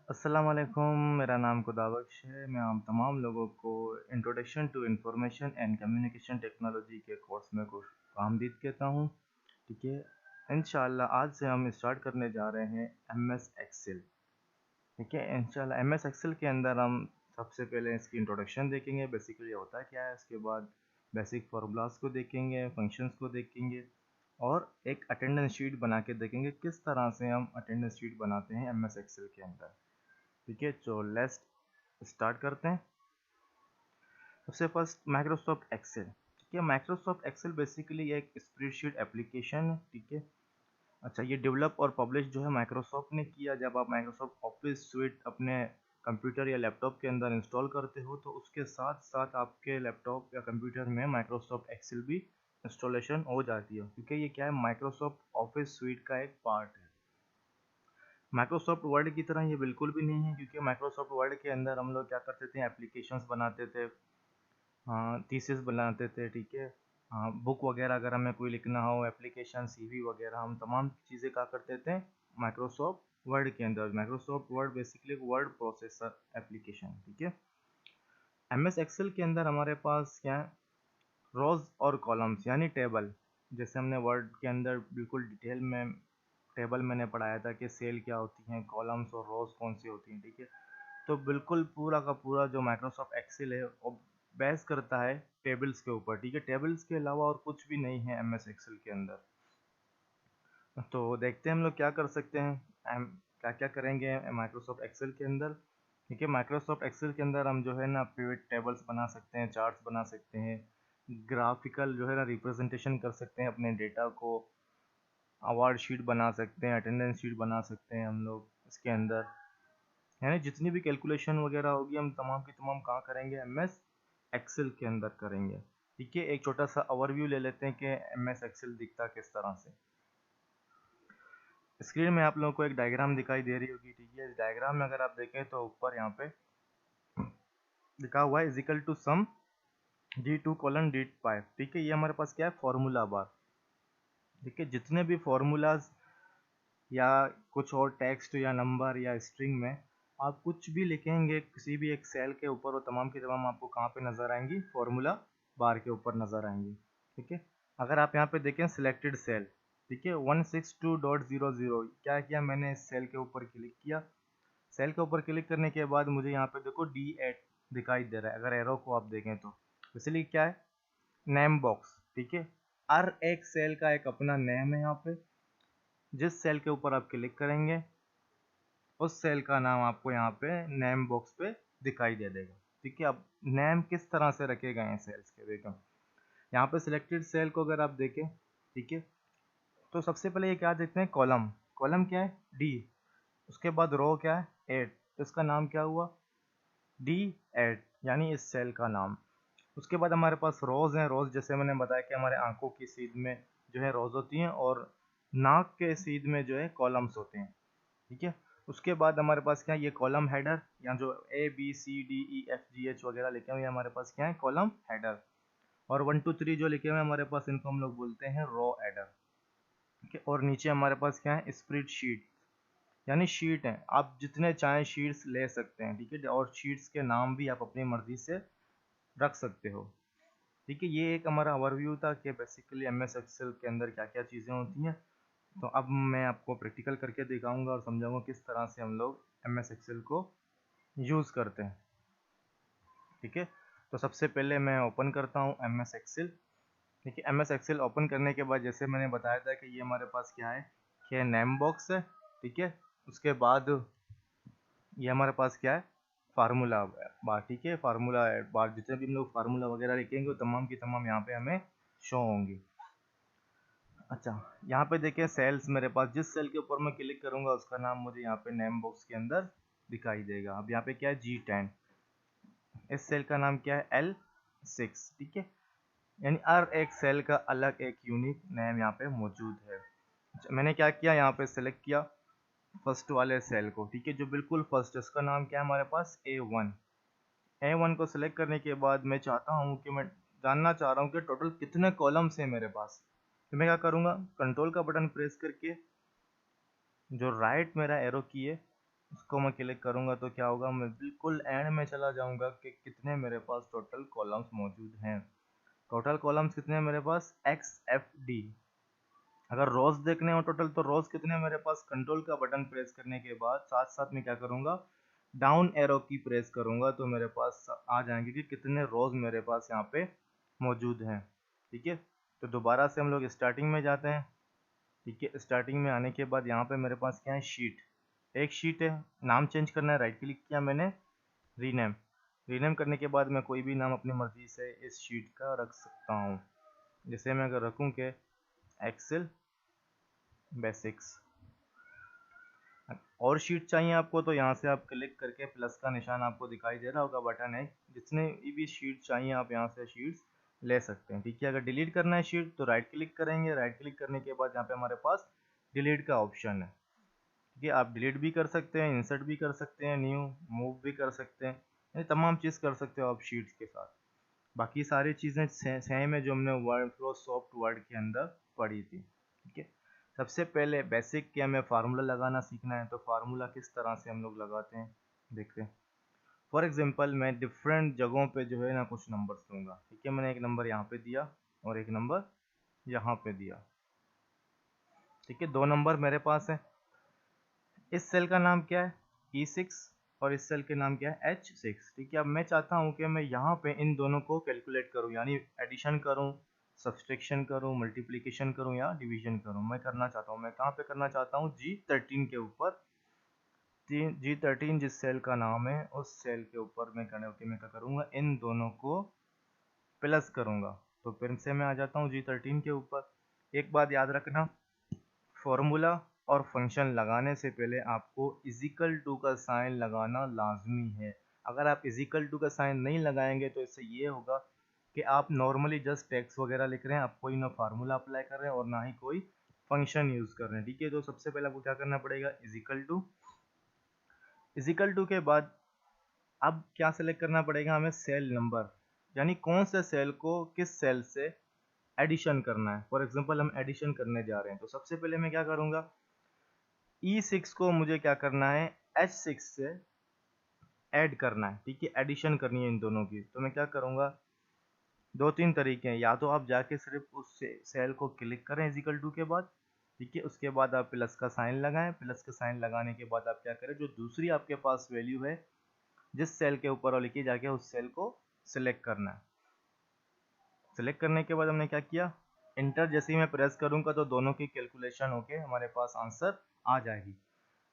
अस्सलाम वालेकुम, मेरा नाम खुदाबख्श है। मैं आप तमाम लोगों को introduction to information and communication technology के कोर्स में खुश आमदीद कहता हूँ। ठीक है, इंशाल्लाह आज से हम स्टार्ट करने जा रहे हैं एम एस एक्सेल। ठीक है, इंशाल्लाह एम एस एक्सेल के अंदर हम सबसे पहले इसकी इंट्रोडक्शन देखेंगे, बेसिकली होता क्या है। उसके बाद बेसिक फार्मूलाज को देखेंगे, फंक्शंस को देखेंगे और एक अटेंडेंस शीट बना के देखेंगे किस तरह से हम अटेंडेंस शीट बनाते हैं एम एस एक्सेल के अंदर। ठीक है, तो लेट्स स्टार्ट करते हैं। सबसे फर्स्ट माइक्रोसॉफ्ट एक्सेल। ठीक है, माइक्रोसॉफ्ट एक्सेल बेसिकली एक स्प्रेडशीट एप्लीकेशन है। ठीक है, अच्छा, ये डेवलप और पब्लिश जो है माइक्रोसॉफ्ट ने किया। जब आप माइक्रोसॉफ्ट ऑफिस स्वीट अपने कंप्यूटर या लैपटॉप के अंदर इंस्टॉल करते हो तो उसके साथ साथ आपके लैपटॉप या कंप्यूटर में माइक्रोसॉफ्ट एक्सेल भी इंस्टॉलेशन हो जाती है, क्योंकि ये क्या है, माइक्रोसॉफ्ट ऑफिस स्वीट का एक पार्ट है। माइक्रोसॉफ्ट वर्ड की तरह ये बिल्कुल भी नहीं है, क्योंकि माइक्रोसॉफ्ट वर्ड के अंदर हम लोग क्या करते थे, एप्लीकेशंस बनाते थे, थीसिस बनाते थे। ठीक है, बुक वगैरह अगर हमें कोई लिखना हो, एप्लीकेशन सीवी वगैरह, हम तमाम चीज़ें क्या करते थे माइक्रोसॉफ्ट वर्ड के अंदर। Microsoft word basically word processor application. ठीक है, एम एस एक्सेल के अंदर हमारे पास क्या है, रोज और कॉलम्स यानी टेबल। जैसे हमने वर्ड के अंदर बिल्कुल डिटेल में टेबल मैंने पढ़ाया था कि सेल क्या होती हैं, कॉलम्स और रोज कौन सी होती हैं। ठीक है, तो बिल्कुल पूरा का पूरा जो माइक्रोसॉफ्ट एक्सेल है वो बेस करता है टेबल्स के ऊपर। ठीक है, टेबल्स के अलावा और कुछ भी नहीं है एम एस एक्सेल के अंदर। तो देखते हैं हम लोग क्या कर सकते हैं, हम क्या क्या करेंगे माइक्रोसॉफ्ट एक्सेल के अंदर। ठीक है, माइक्रोसॉफ्ट एक्सेल के अंदर हम जो है ना पिवट टेबल्स बना सकते हैं, चार्ट्स बना सकते हैं, ग्राफिकल जो है ना रिप्रेजेंटेशन कर सकते हैं अपने डेटा को, अवार्ड शीट बना सकते हैं, अटेंडेंस शीट बना सकते हैं हम लोग इसके अंदर। यानी जितनी भी कैलकुलेशन वगैरह होगी हम तमाम की तमाम कहाँ करेंगे, एम एस एक्सेल के अंदर करेंगे। ठीक है, एक छोटा सा ओवरव्यू ले लेते हैं कि एम एस एक्सेल दिखता किस तरह से। स्क्रीन में आप लोगों को एक डायग्राम दिखाई दे रही होगी। ठीक है, इस डायग्राम में अगर आप देखें तो ऊपर यहाँ पे लिखा हुआ है इजिकल टू सम D2:D5। ठीक है, ये हमारे पास क्या है, फॉर्मूला बार। ठीक है, जितने भी फॉर्मूलाज या कुछ और टेक्स्ट या नंबर या स्ट्रिंग में आप कुछ भी लिखेंगे किसी भी एक सेल के ऊपर, वो तमाम की तमाम आपको कहाँ पे नज़र आएंगी, फॉर्मूला बार के ऊपर नज़र आएंगी। ठीक है, अगर आप यहाँ पे देखें सिलेक्टेड सेल, ठीक है, 162.00, क्या किया मैंने, इस सेल के ऊपर क्लिक किया। सेल के ऊपर क्लिक करने के बाद मुझे यहाँ पे देखो D8 दिखाई दे रहा है। अगर एरो को आप देखें तो इसलिए क्या है, नेम बॉक्स। ठीक है, हर एक सेल का एक अपना नेम है। यहाँ पे जिस सेल के ऊपर आप क्लिक करेंगे उस सेल का नाम आपको यहाँ पे नेम बॉक्स पे दिखाई दे देगा। ठीक है, अब नेम किस तरह से रखे गए हैं सेल्स के, देखो यहाँ पे सिलेक्टेड सेल को अगर आप देखें, ठीक है, तो सबसे पहले ये क्या देखते हैं, कॉलम। कॉलम क्या है, डी। उसके बाद रो क्या है, 8, तो इसका नाम क्या हुआ, D8, यानी इस सेल का नाम। उसके बाद हमारे पास रोज हैं। रोज जैसे मैंने बताया कि हमारे आंखों की सीध में जो है रोज होती हैं और नाक के सीध में जो है कॉलम्स होते हैं। ठीक है, उसके बाद हमारे पास क्या है, ये कॉलम हेडर, या जो ABCDEFGH वगैरह लिखे हुए हैं हमारे पास क्या है, कॉलम हेडर। और 1 2 3 जो लिखे हुए हैं हमारे पास, इनको हम लोग बोलते हैं रो हेडर। ठीक है, और नीचे हमारे पास क्या है, स्प्रेड शीट, यानी शीट है, आप जितने चाहें शीट्स ले सकते हैं। ठीक है, और शीट्स के नाम भी आप अपनी मर्जी से रख सकते हो। ठीक है, ये एक हमारा ओवरव्यू था कि बेसिकली एम एस एक्सेल के अंदर क्या क्या चीज़ें होती हैं। तो अब मैं आपको प्रैक्टिकल करके दिखाऊंगा और समझाऊंगा किस तरह से हम लोग एम एस एक्सेल को यूज़ करते हैं। ठीक है, तो सबसे पहले मैं ओपन करता हूँ एम एस एक्सेल। ठीक है, एम एस एक्सेल ओपन करने के बाद जैसे मैंने बताया था कि ये हमारे पास क्या है, कि नेम बॉक्स है। ठीक है, उसके बाद ये हमारे पास क्या है, फार्मूला बार। ठीक है, फार्मूला बार, जितने भी हम लोग फार्मूला वगैरह लिखेंगे वो तमाम की तमाम यहाँ पे हमें शो होंगी। अच्छा, यहाँ पे देखिए सेल्स, मेरे पास जिस सेल के ऊपर मैं क्लिक करूंगा उसका नाम मुझे यहाँ पे नेम बॉक्स के अंदर दिखाई देगा। अब यहाँ पे क्या है, G10, इस सेल का नाम क्या है, L6। ठीक है, यानी हर एक सेल का अलग एक यूनिक नेम यहाँ पे मौजूद है। अच्छा, मैंने क्या किया, यहाँ पे सेलेक्ट किया फर्स्ट वाले सेल को। ठीक है, जो बिल्कुल फर्स्ट है उसका नाम क्या है हमारे पास, A1। A1 को सिलेक्ट करने के बाद मैं चाहता हूँ कि मैं जानना चाह रहा हूँ कि टोटल कितने कॉलम्स हैं मेरे पास। तो मैं क्या करूँगा, कंट्रोल का बटन प्रेस करके जो राइट मेरा एरो की है उसको मैं क्लिक करूंगा तो क्या होगा, मैं बिल्कुल एंड में चला जाऊंगा कि कितने मेरे पास टोटल कॉलम्स मौजूद हैं। टोटल कॉलम्स कितने हैं मेरे पास, एक्स एफ डी। अगर रोज देखने हो टोटल, तो रोज कितने मेरे पास, कंट्रोल का बटन प्रेस करने के बाद साथ साथ में क्या करूंगा, डाउन एरो की प्रेस करूंगा तो मेरे पास आ जाएंगे कि कितने रोज मेरे पास यहाँ पे मौजूद हैं। ठीक है, तो दोबारा से हम लोग स्टार्टिंग में जाते हैं। ठीक है, स्टार्टिंग में आने के बाद यहाँ पे मेरे पास क्या है, शीट, एक शीट है। नाम चेंज करना है, राइट क्लिक किया मैंने, रीनेम। रीनेम करने के बाद मैं कोई भी नाम अपनी मर्जी से इस शीट का रख सकता हूँ। जैसे मैं अगर रखूँ कि एक्सेल बेसिक्स। और शीट चाहिए आपको तो यहाँ से आप क्लिक करके प्लस का निशान आपको दिखाई दे रहा होगा, बटन है, जितने भी शीट चाहिए आप यहाँ से शीट्स ले सकते हैं। ठीक है, अगर डिलीट करना है शीट तो राइट क्लिक करेंगे, राइट क्लिक करने के बाद यहाँ पे हमारे पास डिलीट का ऑप्शन है। ठीक है, आप डिलीट भी कर सकते हैं, इंसर्ट भी कर सकते हैं, न्यू मूव भी कर सकते हैं, यानी तमाम चीज़ कर सकते हो आप शीट्स के साथ। बाकी सारी चीज़ें सेम है जो हमने वर्ड फ्लो सॉफ्ट वर्ड के अंदर पढ़ी थी। ठीक है, सबसे पहले बेसिक कि हमें फार्मूला लगाना सीखना है, तो फार्मूला किस तरह से हम लोग लगाते हैं देखते हैं। फॉर एग्जांपल मैं डिफरेंट जगहों पे जो है ना कुछ नंबर्स दूंगा। ठीक है, मैंने एक नंबर यहाँ पे दिया और एक नंबर यहाँ पे दिया। ठीक है, दो नंबर मेरे पास है। इस सेल का नाम क्या है, E6, और इस सेल के नाम क्या है, H6। ठीक है, अब मैं चाहता हूँ कि मैं यहाँ पे इन दोनों को कैलकुलेट करूँ, यानी एडिशन करूँ, सब्सट्रैक्शन करूँ, मल्टीप्लिकेशन करूँ या डिवीजन करूँ। मैं करना चाहता हूँ, मैं कहाँ पे करना चाहता हूँ, G13 के ऊपर। G13 जिस सेल का नाम है उस सेल के ऊपर मैं क्या करूँगा, इन दोनों को प्लस करूँगा। तो फिर से मैं आ जाता हूँ G13 के ऊपर। एक बात याद रखना, फॉर्मूला और फंक्शन लगाने से पहले आपको इजिकल टू का साइन लगाना लाजमी है। अगर आप इजिकल टू का साइन नहीं लगाएंगे तो इससे ये होगा कि आप नॉर्मली जस्ट टेक्स्ट वगैरह लिख रहे हैं, आप कोई ना फार्मूला अप्लाई कर रहे हैं और ना ही कोई फंक्शन यूज़ कर रहे हैं। ठीक है, तो सबसे पहले आपको क्या करना पड़ेगा, इजिकल टू। इजिकल टू के बाद अब क्या सेलेक्ट करना पड़ेगा हमें, सेल नंबर, यानी कौन से सेल को किस सेल से एडिशन करना है। फॉर एग्जांपल हम एडिशन करने जा रहे हैं, तो सबसे पहले मैं क्या करूँगा, E6 को मुझे क्या करना है, H6 से ऐड करना है। ठीक है, एडिशन करनी है इन दोनों की। तो मैं क्या करूँगा, दो तीन तरीके हैं, या तो आप जाके सिर्फ उस सेल को क्लिक करें इजिकल टू के बाद। ठीक है, उसके बाद आप प्लस का साइन लगाएं, प्लस का साइन लगाने के बाद आप क्या करें, जो दूसरी आपके पास वैल्यू है जिस सेल के ऊपर लिखी जाके उस सेल को सिलेक्ट करना है। सिलेक्ट करने के बाद हमने क्या किया, इंटर जैसे ही मैं प्रेस करूंगा तो दोनों की कैलकुलेशन होके हमारे पास आंसर आ जाएगी।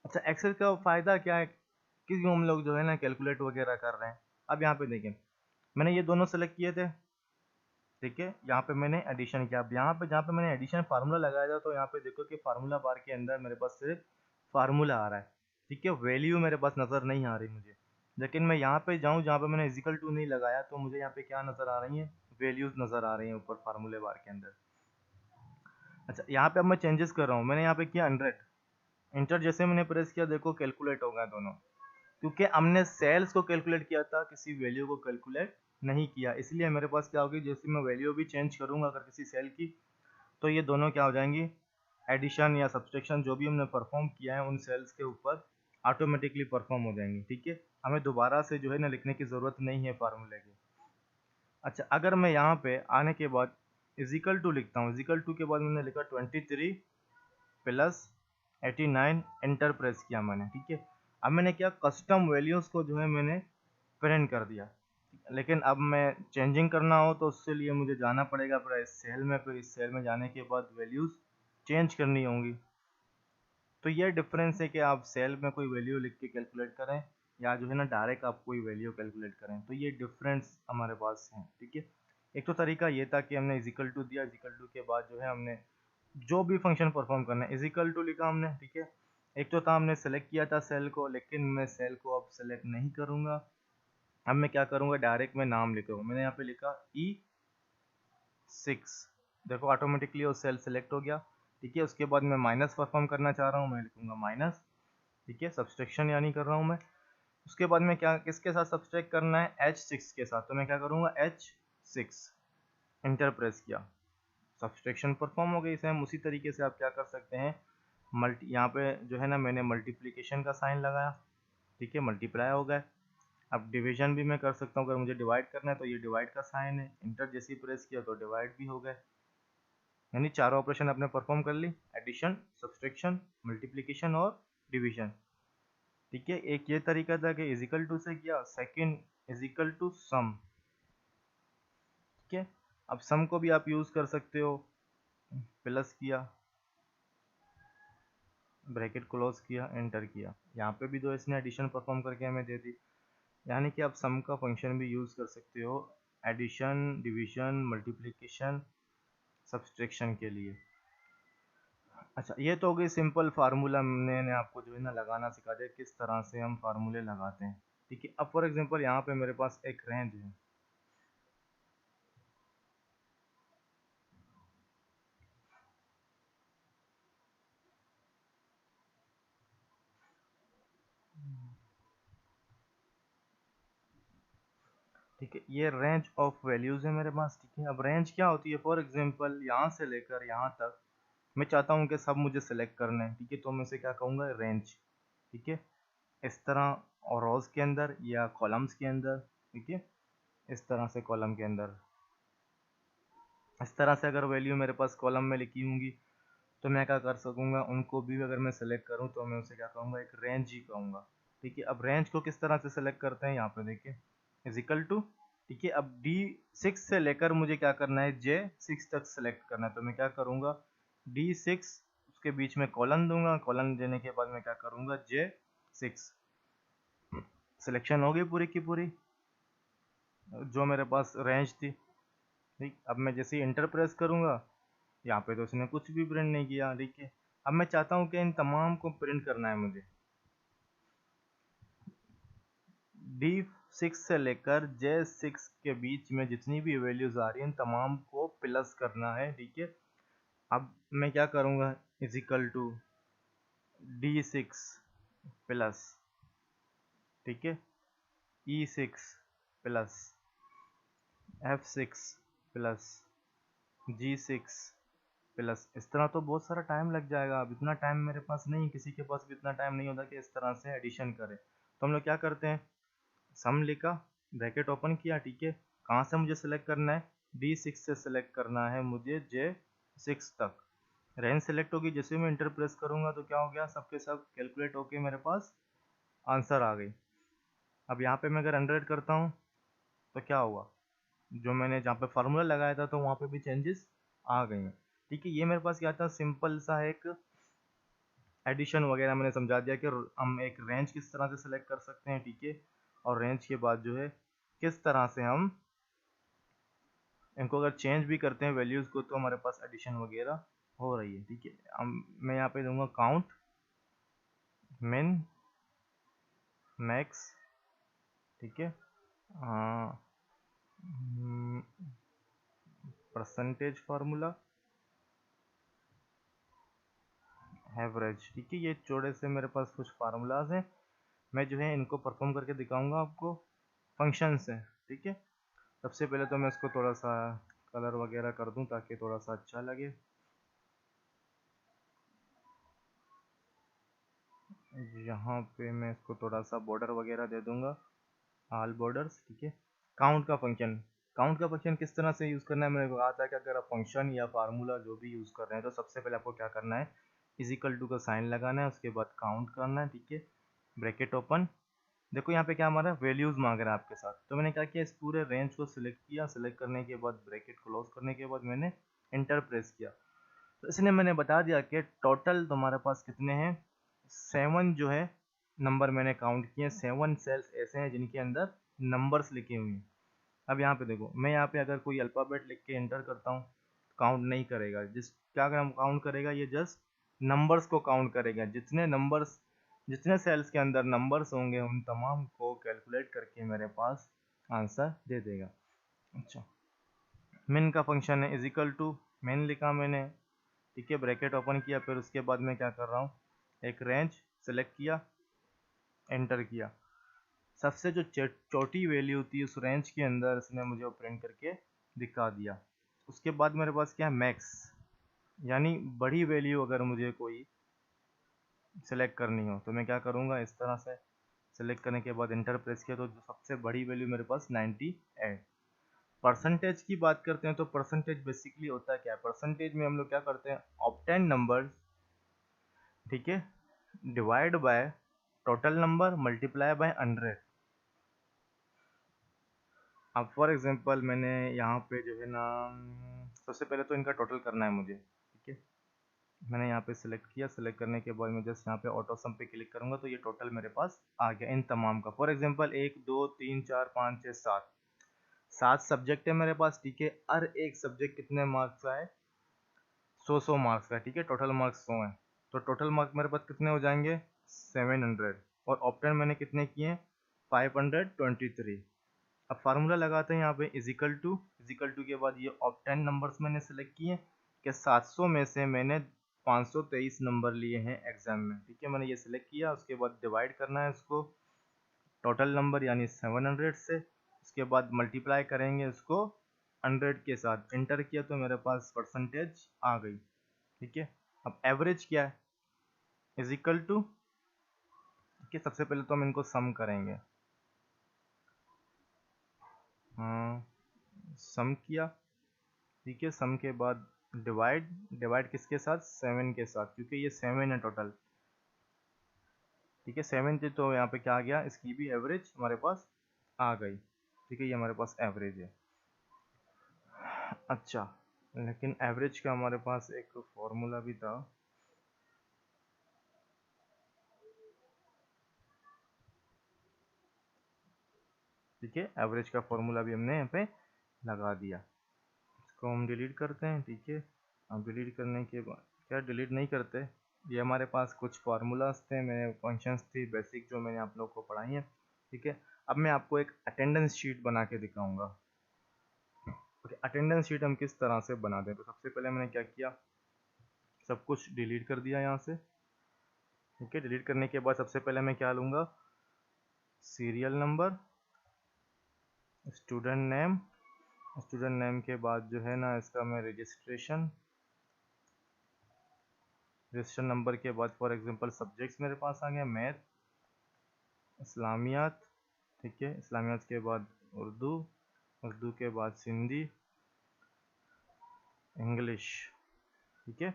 अच्छा, एक्सेल का फ़ायदा क्या है, क्यों हम लोग जो है ना कैलकुलेट वगैरह कर रहे हैं। अब यहाँ पे देखें, मैंने ये दोनों सेलेक्ट किए थे। ठीक है, यहाँ पे मैंने एडिशन किया। अब यहाँ पे जहाँ पे मैंने एडिशन फार्मूला लगाया था, तो यहाँ पे देखो कि फार्मूला बार के अंदर मेरे पास सिर्फ फार्मूला आ रहा है। ठीक है, वैल्यू मेरे पास नज़र नहीं आ रही मुझे। लेकिन मैं यहाँ पे जाऊँ जहाँ पे मैंने इजिकल टू नहीं लगाया, तो मुझे यहाँ पे क्या नज़र आ रही है, वैल्यूज नज़र आ रही हैं ऊपर फार्मूले बार के अंदर। अच्छा, यहाँ पे अब मैं चेंजेस कर रहा हूँ, मैंने यहाँ पे किया 100। इंटर जैसे मैंने प्रेस किया, देखो कैलकुलेट हो गया दोनों, क्योंकि हमने सेल्स को कैलकुलेट किया था, किसी वैल्यू को कैलकुलेट नहीं किया। इसलिए मेरे पास क्या होगी, जैसे मैं वैल्यू भी चेंज करूंगा अगर किसी सेल की, तो ये दोनों क्या हो जाएंगी, एडिशन या सब्सट्रैक्शन जो भी हमने परफॉर्म किया है उन सेल्स के ऊपर ऑटोमेटिकली परफॉर्म हो जाएंगी। ठीक है, हमें दोबारा से जो है ना लिखने की ज़रूरत नहीं है फार्मूले की। अच्छा, अगर मैं यहाँ पे आने के बाद इजिकल टू लिखता हूँ, इजिकल टू के बाद मैंने लिखा 23 प्लस 89, एंटर प्रेस किया मैंने। ठीक है, अब मैंने क्या, कस्टम वैल्यूज़ को जो है मैंने प्रिंट कर दिया। लेकिन अब मैं चेंजिंग करना हो तो उसके लिए मुझे जाना पड़ेगा पूरा इस सेल में, फिर इस सेल में जाने के बाद वैल्यूज़ चेंज करनी होंगी। तो ये डिफरेंस है कि आप सेल में कोई वैल्यू लिख के कैलकुलेट करें या जो है ना डायरेक्ट आप कोई वैल्यू कैलकुलेट करें, तो ये डिफरेंस हमारे पास है। ठीक है, एक तो तरीका ये था कि हमने इजिकल टू दिया, इजिकल टू के बाद जो है हमने जो भी फंक्शन परफॉर्म करना है इजिकल टू लिखा हमने। ठीक है, एक तो था हमने सेलेक्ट किया था सेल को, लेकिन मैं सेल को अब सेलेक्ट नहीं करूँगा। अब मैं क्या करूँगा, डायरेक्ट मैं नाम लिखूँगा। मैंने यहाँ पे लिखा E6, देखो ऑटोमेटिकली वो सेल सेलेक्ट हो गया। ठीक है, उसके बाद मैं माइनस परफॉर्म करना चाह रहा हूँ, मैं लिखूँगा माइनस। ठीक है, सब्सट्रैक्शन यानी कर रहा हूँ मैं। उसके बाद में क्या, किसके साथ सब्सट्रैक्ट करना है, H6 के साथ, तो मैं क्या करूँगा, H6, इंटर प्रेस किया, सब्सट्रैक्शन परफॉर्म हो गई। सेम उसी तरीके से आप क्या कर सकते हैं, मल्टी यहाँ पे जो है ना मैंने मल्टीप्लिकेशन का साइन लगाया। ठीक है, मल्टीप्लाई हो गए। अब डिवीजन भी मैं कर सकता हूँ, अगर मुझे डिवाइड करना है तो ये डिवाइड का साइन है, इंटर जैसे ही प्रेस किया तो डिवाइड भी हो गए। यानी चारों ऑपरेशन आपने परफॉर्म कर ली, एडिशन, सब्सट्रैक्शन, मल्टीप्लिकेशन और डिवीजन। ठीक है, एक ये तरीका था कि इजिकल टू से किया, सेकंड इजिकल टू सम। ठीक है, अब सम को भी आप यूज कर सकते हो, प्लस किया, ब्रैकेट क्लोज किया, एंटर किया, यहाँ पे भी दो इसने एडिशन परफॉर्म करके हमें दे दी। यानी कि आप सम का फंक्शन भी यूज कर सकते हो एडिशन, डिवीजन, मल्टीप्लिकेशन, सब्सट्रैक्शन के लिए। अच्छा, ये तो हो गई सिंपल फार्मूला, मैंने आपको जो है ना लगाना सिखा दिया किस तरह से हम फार्मूले लगाते हैं। ठीक है, अब फॉर एग्जांपल यहाँ पे मेरे पास एक रेंज है। ठीक है, ये रेंज ऑफ वैल्यूज है मेरे पास। ठीक है, अब रेंज क्या होती है, फॉर एग्जांपल यहाँ से लेकर यहाँ तक मैं चाहता हूँ कि सब मुझे सेलेक्ट करना है। ठीक है, तो मैं इसे क्या कहूँगा, रेंज। ठीक है, इस तरह, और रोज के अंदर या कॉलम्स के अंदर। ठीक है, इस तरह से कॉलम के अंदर, इस तरह से अगर वैल्यू मेरे पास कॉलम में लिखी होंगी तो मैं क्या कर सकूंगा, उनको भी अगर मैं सेलेक्ट करूं तो मैं उसे क्या कहूँगा, एक रेंज ही कहूँगा। ठीक है, अब रेंज को किस तरह से सेलेक्ट करते हैं, यहाँ पे देखिए, इज इक्वल टू। ठीक है, अब D6 से लेकर मुझे क्या करना है, J6 तक सेलेक्ट करना है, तो मैं क्या करूँगा, D6, उसके बीच में कॉलन दूंगा, कॉलन देने के बाद मैं क्या करूँगा, J6। सिलेक्शन हो गई पूरी की पूरी जो मेरे पास रेंज थी। ठीक, अब मैं जैसे ही इंटर प्रेस करूँगा, यहाँ पे तो उसने कुछ भी प्रिंट नहीं किया। ठीक है, अब मैं चाहता हूँ कि इन तमाम को प्रिंट करना है मुझे। D6 से लेकर J6 के बीच में जितनी भी वैल्यूज आ रही हैं, इन तमाम को प्लस करना है। ठीक है, अब मैं क्या करूँगा, is equal to D6 plus, ठीक है, E6 plus F6 plus G6 plus. इस तरह तो बहुत सारा टाइम लग जाएगा, अब इतना टाइम मेरे पास नहीं, किसी के पास भी इतना टाइम नहीं होता कि इस तरह से एडिशन करे। तो हम लोग क्या करते हैं, सम लिखा, ब्रैकेट ओपन किया। ठीक है, कहाँ से मुझे सेलेक्ट करना है, D6 से सेलेक्ट करना है मुझे J6 तक। रेंज सेलेक्ट होगी, जैसे मैं इंटर प्रेस करूंगा तो क्या हो गया, सबके सब कैलकुलेट होके मेरे पास आंसर आ गई। अब यहाँ पे मैं अगर 100 करता हूँ तो क्या हुआ, जो मैंने जहाँ पे फार्मूला लगाया था तो वहाँ पे भी चेंजेस आ गई हैं। ठीक है, ये मेरे पास क्या था, सिंपल सा एक एडिशन वगैरह मैंने समझा दिया कि हम एक रेंज किस तरह से सेलेक्ट कर सकते हैं। ठीक है, और रेंज के बाद जो है किस तरह से हम इनको अगर चेंज भी करते हैं वैल्यूज़ को तो हमारे पास एडिशन वगैरह हो रही है। ठीक है, हम मैं यहाँ पे दूंगा काउंट, मिन, मैक्स। ठीक है, परसेंटेज फार्मूला, एवरेज। ठीक है, ये चौड़े से मेरे पास कुछ फार्मूलाज हैं, मैं जो है इनको परफॉर्म करके दिखाऊंगा आपको फंक्शन से। ठीक है, सबसे पहले तो मैं इसको थोड़ा सा कलर वगैरह कर दूं ताकि थोड़ा सा अच्छा लगे। यहाँ पे मैं इसको थोड़ा सा बॉर्डर वगैरह दे दूंगा, ऑल बॉर्डर्स। ठीक है, काउंट का फंक्शन, काउंट का फंक्शन किस तरह से यूज़ करना है, मैंने कहा था कि अगर आप फंक्शन या फार्मूला जो भी यूज़ कर रहे हैं तो सबसे पहले आपको क्या करना है, इज इक्वल टू का साइन लगाना है, उसके बाद काउंट करना है। ठीक है, ब्रैकेट ओपन, देखो यहाँ पे क्या हमारा वैल्यूज मांग रहा है आपके साथ, तो मैंने क्या किया, इस पूरे रेंज को सिलेक्ट किया, सिलेक्ट करने के बाद ब्रैकेट क्लोज करने के बाद मैंने इंटर प्रेस किया, तो इसने मैंने बता दिया कि टोटल तुम्हारे पास कितने हैं, 7 जो है नंबर मैंने काउंट किए, 7 सेल्स ऐसे हैं जिनके अंदर नंबर्स लिखे हुए हैं। अब यहाँ पे देखो, मैं यहाँ पे अगर कोई अल्फ़ाबेट लिख के एंटर करता हूँ काउंट नहीं करेगा, जिस क्या काउंट करेगा, ये जस्ट नंबर्स को काउंट करेगा, जितने नंबर्स, जितने सेल्स के अंदर नंबर्स होंगे उन तमाम को कैलकुलेट करके मेरे पास आंसर दे देगा। अच्छा, मिन का फंक्शन है, इज इक्वल टू, मिन लिखा मैंने। ठीक है, ब्रैकेट ओपन किया, फिर उसके बाद मैं क्या कर रहा हूँ, एक रेंज सेलेक्ट किया, एंटर किया, सबसे जो छोटी वैल्यू होती है उस रेंज के अंदर इसने मुझे प्रिंट करके दिखा दिया। उसके बाद मेरे पास क्या है, मैक्स, यानी बड़ी वैल्यू अगर मुझे कोई सिलेक्ट करनी हो तो मैं क्या करूँगा, इस तरह से सेलेक्ट करने के बाद इंटर प्रेस किया तो जो सबसे बड़ी वैल्यू मेरे पास 98। परसेंटेज की बात करते हैं तो परसेंटेज बेसिकली होता है क्या, परसेंटेज में हम लोग क्या करते हैं, ऑब्टेन नंबर, ठीक है, divide by total number multiply by 100। अब फॉर एग्जांपल मैंने यहाँ पे जो है ना, सबसे पहले तो इनका टोटल करना है मुझे, ठीक है। मैंने यहाँ पे सिलेक्ट किया, सिलेक्ट करने के बाद मैं जस्ट यहाँ पे ऑटो सम पे क्लिक करूँगा तो ये टोटल मेरे पास आ गया इन तमाम का। फॉर एग्जांपल 1 2 3 4 5 6 7, 7 सब्जेक्ट है मेरे पास, ठीक है। हर एक सब्जेक्ट कितने मार्क्स का है, 100 मार्क्स का, ठीक है। टोटल मार्क्स 100 है, तो टोटल मार्क्स मेरे पास कितने हो जाएंगे, 700। और ऑप्टेन मैंने कितने किए, 523। अब फार्मूला लगाते हैं यहाँ पे, इजिकल टू के बाद ये ऑप्टेन नंबर्स मैंने सेलेक्ट किए कि 700 में से मैंने 523 नंबर लिए हैं एग्जाम में, ठीक है। मैंने ये सिलेक्ट किया, उसके बाद डिवाइड करना है इसको टोटल नंबर यानी 700 से, उसके बाद मल्टीप्लाई करेंगे इसको 100 के साथ, इंटर किया तो मेरे पास परसेंटेज आ गई, ठीक है। अब एवरेज क्या है, इजिकल टू, ठीक है। सबसे पहले तो हम इनको सम करेंगे, हाँ सम किया, ठीक है। सम के बाद डिवाइड, डिवाइड किसके साथ, 7 के साथ, क्योंकि ये 7 है टोटल, ठीक है। 7 थी तो यहाँ पे क्या आ गया, इसकी भी एवरेज हमारे पास आ गई, ठीक है। ये हमारे पास एवरेज है। अच्छा, लेकिन एवरेज का हमारे पास एक फॉर्मूला भी था, ठीक है। एवरेज का फॉर्मूला भी हमने यहाँ पे लगा दिया, इसको हम डिलीट करते हैं, ठीक है। अब डिलीट करने के बाद, क्या डिलीट नहीं करते, ये हमारे पास कुछ फार्मूलाज थे, मैंने फंक्शंस थी बेसिक जो मैंने आप लोग को पढ़ाई है, ठीक है। अब मैं आपको एक अटेंडेंस शीट बना के दिखाऊंगा। ओके, अटेंडेंस शीट हम किस तरह से बनाते हैं, तो सबसे पहले मैंने क्या किया, सब कुछ डिलीट कर दिया यहाँ से, ठीक है। डिलीट करने के बाद सबसे पहले मैं क्या लूँगा, serial number, student name, student name के बाद जो है ना इसका मैं रजिस्ट्रेशन, रजिस्ट्रेशन नंबर के बाद फॉर एग्जांपल सब्जेक्ट्स मेरे पास आ गया, मैथ, इस्लामियात, ठीक है। इस्लामियात के बाद उर्दू, उर्दू के बाद सिंधी, इंग्लिश, ठीक है।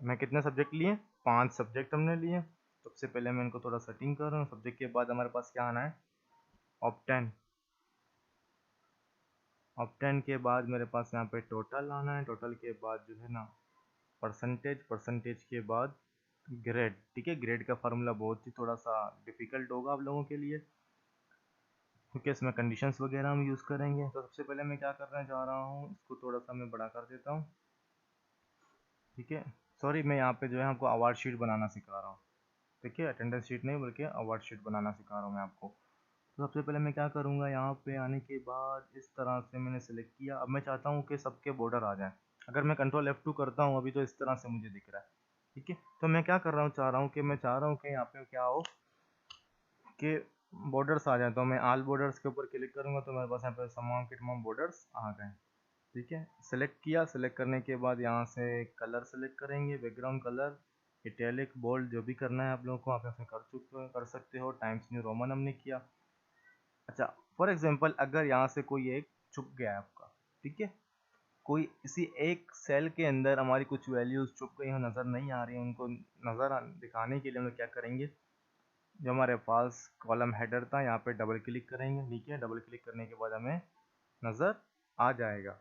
मैं कितने सब्जेक्ट लिए, 5 सब्जेक्ट हमने लिए। सबसे पहले मैं इनको थोड़ा सेटिंग कर रहा हूँ। सब्जेक्ट के बाद हमारे पास क्या आना है, ऑप्टेन, ऑप्टेन के बाद मेरे पास यहाँ पे टोटल आना है, टोटल के बाद जो है ना परसेंटेज, परसेंटेज के बाद ग्रेड, ठीक है। ग्रेड का फार्मूला बहुत ही थोड़ा सा डिफिकल्ट होगा आप लोगों के लिए, क्योंकि इसमें कंडीशंस वगैरह हम यूज़ करेंगे। तो सबसे पहले मैं क्या करना चाह रहा हूँ, इसको थोड़ा सा मैं बड़ा कर देता हूँ, ठीक है। सॉरी, मैं यहाँ पे जो है आपको अवार्ड शीट बनाना सिखा रहा हूँ, ठीक है। अटेंडेंस शीट नहीं बल्कि अवार्ड शीट बनाना सिखा रहा हूँ मैं आपको। तो सबसे पहले मैं क्या करूँगा, यहाँ पे आने के बाद इस तरह से मैंने सेलेक्ट किया। अब मैं चाहता हूँ कि सबके बॉर्डर आ जाएँ। अगर मैं कंट्रोल F2 करता हूँ अभी तो इस तरह से मुझे दिख रहा है, ठीक है। तो मैं क्या कर रहा हूँ, चाह रहा हूँ कि मैं चाह रहा हूँ कि यहाँ पे क्या हो कि बॉर्डर्स आ जाए। तो मैं आल बॉर्डर्स के ऊपर क्लिक करूँगा तो मेरे पास यहाँ पे तमाम बॉर्डर्स आ गए, ठीक है। सेलेक्ट किया, सेलेक्ट करने के बाद यहाँ से कलर सेलेक्ट करेंगे, बैकग्राउंड कलर, इटैलिक, बोल्ड, जो भी करना है आप लोगों को, आप इसमें कर सकते हो। टाइम्स न्यू रोमन हमने किया। अच्छा, फॉर एग्जांपल अगर यहाँ से कोई एक छुप गया है आपका, ठीक है, कोई इसी एक सेल के अंदर हमारी कुछ वैल्यूज छुप गई हो, नज़र नहीं आ रही, उनको दिखाने के लिए हम लोग क्या करेंगे, जो हमारे पास कॉलम हेडर था यहाँ पे डबल क्लिक करेंगे, ठीक है। डबल क्लिक करने के बाद हमें नज़र आ जाएगा,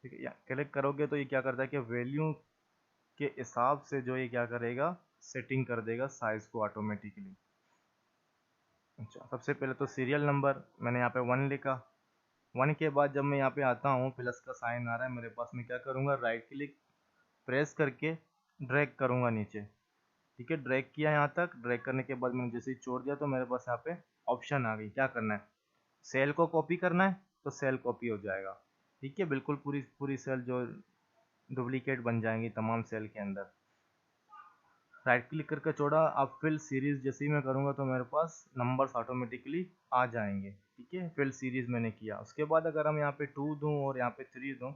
ठीक है। क्लिक करोगे तो ये क्या करता है कि वैल्यू के हिसाब से जो ये क्या करेगा, सेटिंग कर देगा साइज को ऑटोमेटिकली। अच्छा, सबसे पहले तो सीरियल नंबर मैंने यहाँ पे 1 लिखा। 1 के बाद जब मैं यहाँ पे आता हूँ, प्लस का साइन आ रहा है मेरे पास, मैं क्या करूँगा, राइट क्लिक प्रेस करके ड्रैग करूँगा नीचे, ठीक है। ड्रैग किया यहाँ तक, ड्रैग करने के बाद मैंने जैसे ही छोड़ दिया तो मेरे पास यहाँ पे ऑप्शन आ गई। क्या करना है, सेल को कॉपी करना है तो सेल कॉपी हो जाएगा, ठीक है। बिल्कुल पूरी पूरी सेल जो डुप्लीकेट बन जाएंगी तमाम सेल के अंदर। राइट क्लिक करके छोड़ा, अब फिल सीरीज जैसे ही मैं करूँगा तो मेरे पास नंबर्स ऑटोमेटिकली आ जाएंगे, ठीक है। फिल सीरीज मैंने किया, उसके बाद अगर हम यहाँ पे 2 दूँ और यहाँ पे 3 दूँ,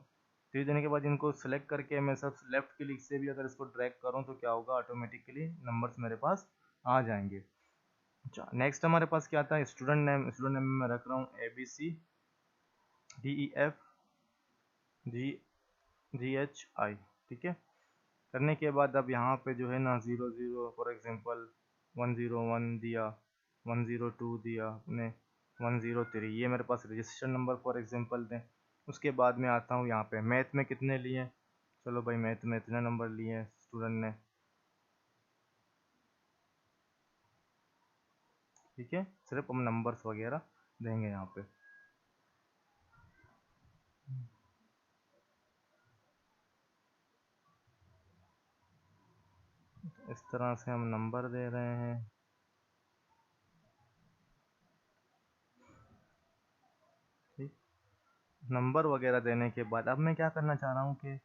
3 देने के बाद इनको सेलेक्ट करके मैं सब लेफ्ट क्लिक से भी अगर इसको ड्रैग करूँ तो क्या होगा, ऑटोमेटिकली नंबर्स मेरे पास आ जाएंगे। अच्छा, नेक्स्ट हमारे पास क्या आता है, स्टूडेंट नेम में मैं रख रहा हूँ ABCDEFGHI, ठीक है। करने के बाद अब यहाँ पे जो है ना 00 फॉर एग्जांपल 101 दिया, 102 दिया, अपने 103, ये मेरे पास रजिस्ट्रेशन नंबर फॉर एग्जांपल दें। उसके बाद में आता हूँ यहाँ पे मैथ में कितने लिए, चलो भाई मैथ में इतने नंबर लिए हैं स्टूडेंट ने, ठीक है। सिर्फ हम नंबर्स वगैरह देंगे यहाँ पे। इस तरह से हम नंबर दे रहे हैं, ठीक। नंबर वगैरह देने के बाद अब मैं क्या करना चाह रहा हूँ कि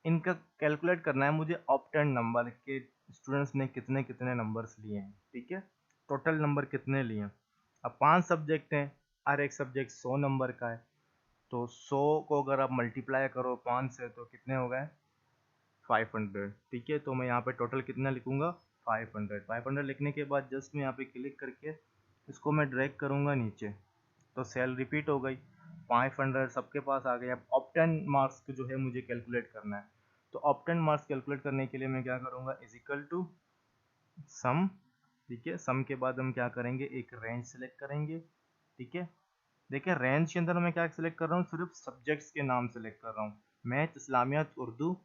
इनका कैलकुलेट करना है मुझे ऑप्टेंड नंबर के, स्टूडेंट्स ने कितने कितने नंबर्स लिए हैं, ठीक है। टोटल नंबर कितने लिए हैं। अब 5 सब्जेक्ट हैं, हर एक सब्जेक्ट 100 नंबर का है, तो 100 को अगर आप मल्टीप्लाई करो 5 से तो कितने हो गए 500, ठीक है। तो मैं यहाँ पे टोटल कितना लिखूंगा 500 लिखने के बाद जस्ट मैं यहाँ पे क्लिक करके इसको मैं ड्रैग करूँगा नीचे, तो सेल रिपीट हो गई, 500 सबके पास आ गया। अब ऑप्टेन मार्क्स जो है मुझे कैलकुलेट करना है, तो ऑप्टेन मार्क्स कैलकुलेट करने के लिए मैं क्या करूँगा, इज इक्वल टू सम, ठीक है। सम के बाद हम क्या करेंगे, एक रेंज सेलेक्ट करेंगे, ठीक है। देखिए रेंज के अंदर मैं क्या सेलेक्ट कर रहा हूँ, सिर्फ सब्जेक्ट्स के नाम सेलेक्ट कर रहा हूँ, मैथ, इस्लामियात, उर्दू,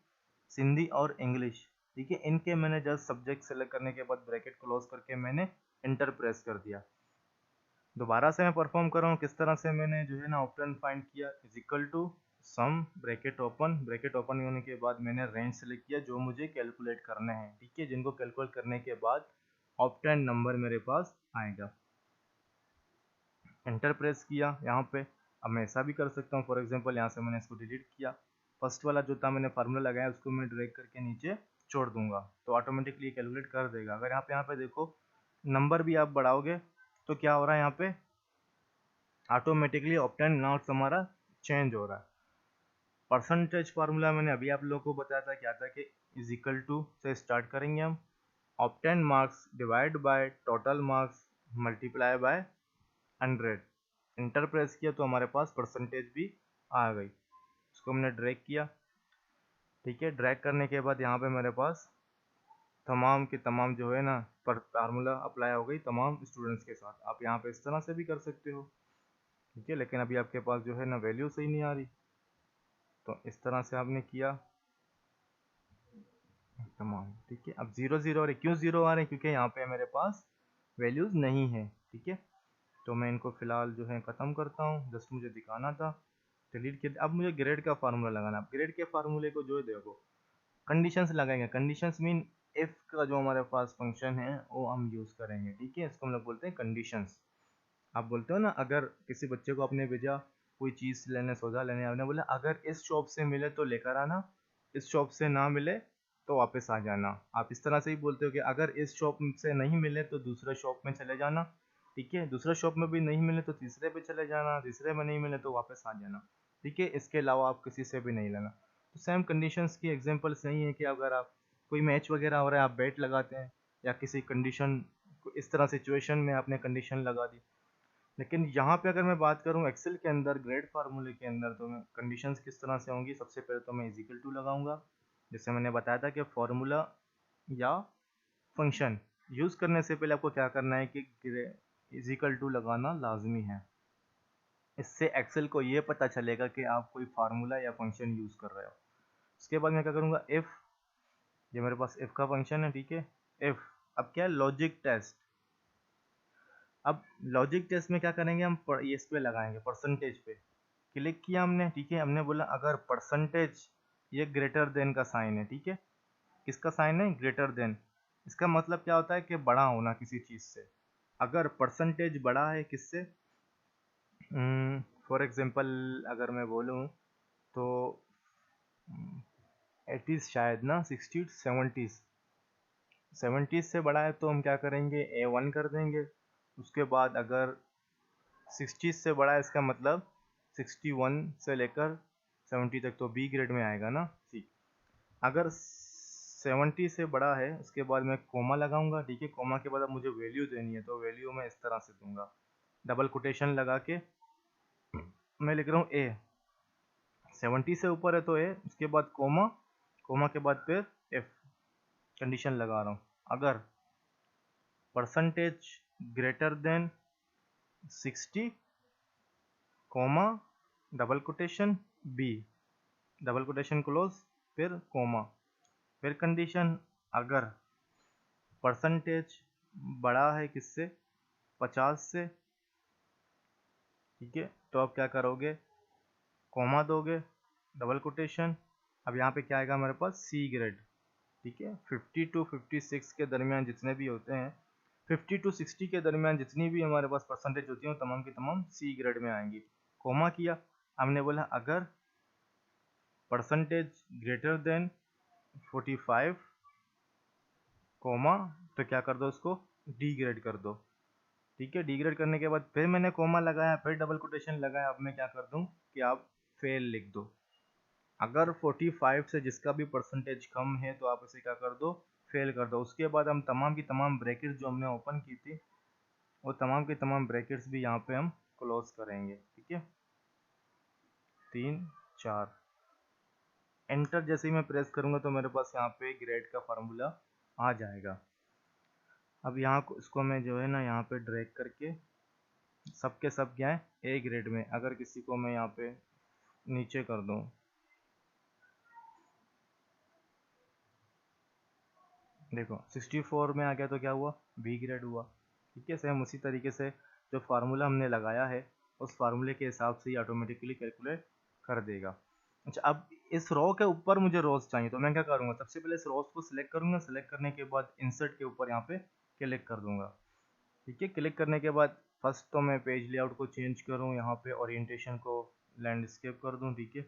सिंधी और इंग्लिश, ठीक है। इनके मैंने जस्ट सब्जेक्ट सेलेक्ट करने के बाद ब्रैकेट क्लोज करके मैंने इंटर प्रेस कर दिया। दोबारा से मैं परफॉर्म कर रहा हूँ किस तरह से, मैंने जो है ना ऑप्टेन फाइंड किया, is equal to sum, bracket open होने के बाद मैंने रेंज सेलेक्ट किया जो मुझे कैलकुलेट करने हैं, ठीक है। जिनको कैलकुलेट करने के बाद ऑप्टेन नंबर मेरे पास आएगा, एंटर प्रेस किया यहाँ पे। अब मैं ऐसा भी कर सकता हूँ, फॉर एग्जांपल यहाँ से मैंने इसको डिलीट किया, फर्स्ट वाला जो था मैंने फार्मूला लगाया उसको मैं ड्रैग करके नीचे छोड़ दूंगा, तो ऑटोमेटिकली कैलकुलेट कर देगा। अगर यहाँ पे देखो नंबर भी आप बढ़ाओगे तो क्या हो रहा है, यहाँ पे ऑटोमेटिकली ऑप्टेन नॉट्स हमारा चेंज हो रहा है। परसेंटेज फार्मूला मैंने अभी आप लोगों को बताया था, क्या था कि इज इक्वल टू से स्टार्ट करेंगे हम, obtain marks divide by total marks multiply by 100, enter press किया तो हमारे पास परसेंटेज भी आ गई। उसको हमने ड्रैग किया, ठीक है। ड्रैग करने के बाद यहाँ पे मेरे पास तमाम के तमाम जो है ना पर फार्मूला अप्लाई हो गई तमाम स्टूडेंट्स के साथ। आप यहाँ पे इस तरह से भी कर सकते हो, ठीक है। लेकिन अभी आपके पास जो है ना वैल्यू सही नहीं आ रही, तो इस तरह से आपने किया तमाम, ठीक है। अब 0 0 और क्यों 0 आ रहे हैं, क्योंकि यहाँ पे मेरे पास वैल्यूज़ नहीं है, ठीक है। तो मैं इनको फ़िलहाल जो है ख़त्म करता हूँ, जस्ट मुझे दिखाना था, डिलीट किया। अब मुझे ग्रेड का फार्मूला लगाना है। ग्रेड के फार्मूले को जो है देखो कंडीशंस लगाएंगे, कंडीशंस मीन इफ़ का जो हमारे पास फंक्शन है वो हम यूज़ करेंगे, ठीक है। इसको हम लोग बोलते हैं कंडीशंस। आप बोलते हो ना, अगर किसी बच्चे को आपने भेजा कोई चीज़ लेने, सौदा लेने, आपने बोला अगर इस शॉप से मिले तो लेकर आना, इस शॉप से ना मिले तो वापस आ जाना। आप इस तरह से ही बोलते हो कि अगर इस शॉप से नहीं मिले तो दूसरे शॉप में चले जाना, ठीक है। दूसरे शॉप में भी नहीं मिले तो तीसरे पे चले जाना, तीसरे में नहीं मिले तो वापस आ जाना, ठीक है। इसके अलावा आप किसी से भी नहीं लेना। तो सेम कंडीशंस की एग्जांपल सही है कि अगर आप कोई मैच वगैरह हो रहा है, आप बेट लगाते हैं या किसी कंडीशन, इस तरह सिचुएशन में आपने कंडीशन लगा दी। लेकिन यहाँ पे अगर मैं बात करूँ एक्सेल के अंदर ग्रेड फार्मूले के अंदर, तो मैं कंडीशंस किस तरह से होंगी, सबसे पहले तो मैं इजिकल टू लगाऊंगा, जैसे मैंने बताया था कि फॉर्मूला या फंक्शन यूज़ करने से पहले आपको क्या करना है कि इजिकल टू लगाना लाजमी है। इससे एक्सेल को ये पता चलेगा कि आप कोई फार्मूला या फंक्शन यूज़ कर रहे हो। उसके बाद मैं क्या करूँगा, इफ़, ये मेरे पास इफ़ का फंक्शन है, ठीक है। इफ़, अब क्या है, लॉजिक टेस्ट। अब लॉजिक टेस्ट में क्या करेंगे हम, ये इस पे लगाएंगे परसेंटेज पे, क्लिक किया हमने, ठीक है। हमने बोला अगर परसेंटेज, ये ग्रेटर देन का साइन है, ठीक है। किसका साइन है, ग्रेटर देन। इसका मतलब क्या होता है कि बड़ा होना किसी चीज़ से। अगर परसेंटेज बड़ा है किससे, फॉर एग्जांपल अगर मैं बोलूँ तो 80s शायद ना, 60 70s, 70s से बड़ा है तो हम क्या करेंगे, A1 कर देंगे। उसके बाद अगर 60 से बड़ा है, इसका मतलब 61 से लेकर 70 तक तो बी ग्रेड में आएगा ना, सी। अगर 70 से बड़ा है, उसके बाद मैं कोमा लगाऊंगा, ठीक है। कोमा के बाद अब मुझे वैल्यू देनी है, तो वैल्यू मैं इस तरह से दूंगा, डबल कोटेशन लगा के मैं लिख रहा हूँ ए। 70 से ऊपर है तो ए, उसके बाद कोमा, कोमा के बाद फिर एफ, कंडीशन लगा रहा हूँ। अगर percentage greater than 60, comma, double quotation B, double quotation close, फिर कोमा, फिर कंडीशन अगर परसेंटेज बड़ा है किससे, 50 से, ठीक है। तो आप क्या करोगे, कोमा दोगे, डबल कोटेशन, अब यहाँ पे क्या आएगा हमारे पास, सी ग्रेड, ठीक है। 50 टू 56 के दरमियान जितने भी होते हैं, 50 टू 60 के दरमियान जितनी भी हमारे पास परसेंटेज होती है, तमाम की तमाम सी ग्रेड में आएंगी। कोमा किया, हमने बोला अगर परसेंटेज ग्रेटर देन 45, कोमा, तो क्या कर दो, उसको डी ग्रेड कर दो, ठीक है। डी ग्रेड करने के बाद फिर मैंने कोमा लगाया, फिर डबल कोटेशन लगाया, अब मैं क्या कर दूं कि आप फेल लिख दो। अगर 45 से जिसका भी परसेंटेज कम है तो आप इसे क्या कर दो, फेल कर दो। उसके बाद हम तमाम की तमाम ब्रैकेट्स जो हमने ओपन की थी, वो तमाम की तमाम ब्रैकेट्स भी यहाँ पे हम क्लोज करेंगे, ठीक है। 3 4 एंटर जैसे ही मैं प्रेस करूँगा तो मेरे पास यहाँ पे ग्रेड का फार्मूला आ जाएगा। अब यहाँ को इसको मैं जो है ना यहाँ पे ड्रैग करके सब के सब क्या है, ए ग्रेड में। अगर किसी को मैं यहाँ पे नीचे कर दूँ, देखो 64 में आ गया तो क्या हुआ, बी ग्रेड हुआ, ठीक है। सेम उसी तरीके से जो फार्मूला हमने लगाया है उस फार्मूले के हिसाब से ही ऑटोमेटिकली कैलकुलेट कर देगा। अच्छा, अब इस रो के ऊपर मुझे रोज चाहिए, तो मैं क्या करूँगा, सबसे पहले इस रोज को सिलेक्ट करूँगा, सिलेक्ट करने के बाद इंसर्ट के ऊपर यहाँ पे क्लिक कर दूंगा, ठीक है। क्लिक करने के बाद फर्स्ट तो मैं पेज लेआउट को चेंज करूँ, यहाँ पे ओरिएंटेशन को लैंडस्केप कर दूँ, ठीक है।